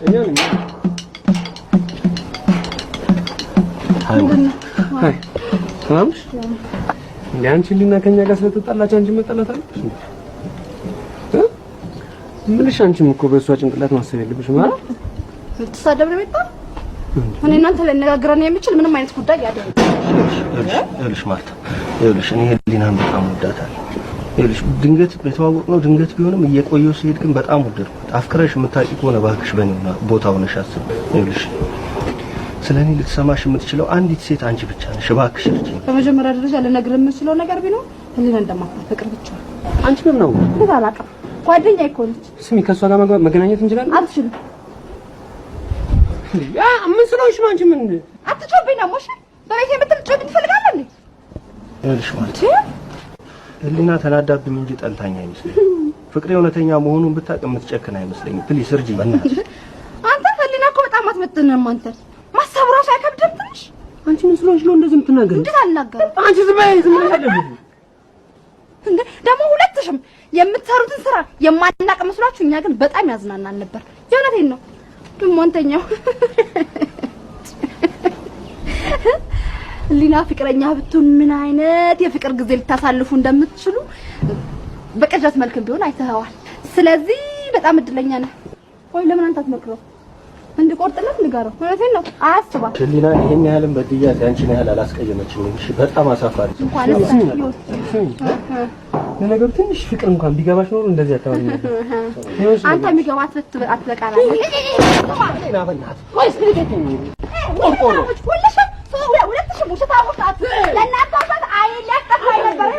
ሃይ ሰላምሽ እንዴ ሊና ከኛ ጋር ስለተጣላች አንቺ መጣላታለሽ ምንሽ አንቺም እኮ በእሷ ጭንቅላት ማሰብ የለብሽ ማለት ተሳደብ ነው የሚባል እኔ እናንተ ለነጋግረን የምችል ምንም አይነት ጉዳይ ያደረገ ይኸውልሽ ማርታ ይኸውልሽ እኔ ሊናን በጣም ወዳታለሁ ይኸውልሽ ድንገት በተዋወቅነው ድንገት ቢሆንም እየቆየው ሲሄድ ግን በጣም ወደድኩት አፍቅረሽ የምታውቂ ከሆነ እባክሽ በእኔና ቦታው ነሽ አስብ ይኸውልሽ ስለኔ ልትሰማሽ የምትችለው አንዲት ሴት አንቺ ብቻ ነሽ እባክሽ ልጅ በመጀመሪያ ደረጃ ልነግርህ የምችለው ነገር ቢኖር ህሊና እንደማታፈቅር ብቻ አንቺ ምን ነው አላውቅም ጓደኛዬ እኮ ነች ስሚ ከሷ ጋር መገናኘት እንችላለን አትችልም ያ ምን ስለሆንሽ ነው አንቺ ምን አትጮብኝ ነው እሺ በቤቴ የምትጮብኝ ትፈልጋለህ እንዴ ይኸውልሽ ማለት ህሊና ተናዳብኝ እንጂ ጠልታኝ አይመስለኝ ፍቅሬ እውነተኛ መሆኑን ብታውቅ የምትጨክን አይመስለኝ ፕሊስ እርጂ በእናትሽ አንተ ህሊና እኮ በጣም አትመጥንም አንተ ማሰብ ራሱ አይከብድም ትንሽ አንቺ ምን ስለሆንሽ ነው እንደዚህ የምትናገሪው እንዴት አልናገርም አንቺ ዝም ብለሽ እንዴ ደግሞ ሁለትሽም የምትሰሩትን ስራ የማናቅ መስሏችሁ እኛ ግን በጣም ያዝናናል ነበር የእውነቴን ነው ደሞ አንተኛው ሊና ፍቅረኛ ብትሆን ምን አይነት የፍቅር ጊዜ ልታሳልፉ እንደምትችሉ በቅዠት መልክም ቢሆን አይተኸዋል ስለዚህ በጣም እድለኛ ነህ ወይ ለምን አንተ አትመክረው እንድቆርጥለት ንገረው እውነቴን ነው አያስባት ሊና ይሄን ያህልም በድያት ያንቺን ያህል አላስቀየመችም እሺ በጣም አሳፋሪ እንኳን ለነገሩ ትንሽ ፍቅር እንኳን ቢገባሽ ኖሮ እንደዚህ አታወሪኝ አንተ የሚገባት አትበቃላ ሊና በእናትህ ወይስ ልጅቴኝ ሁለትሽም ውሸት አውጣት ለእናንተ አባት አይለቀቅ አይነበረ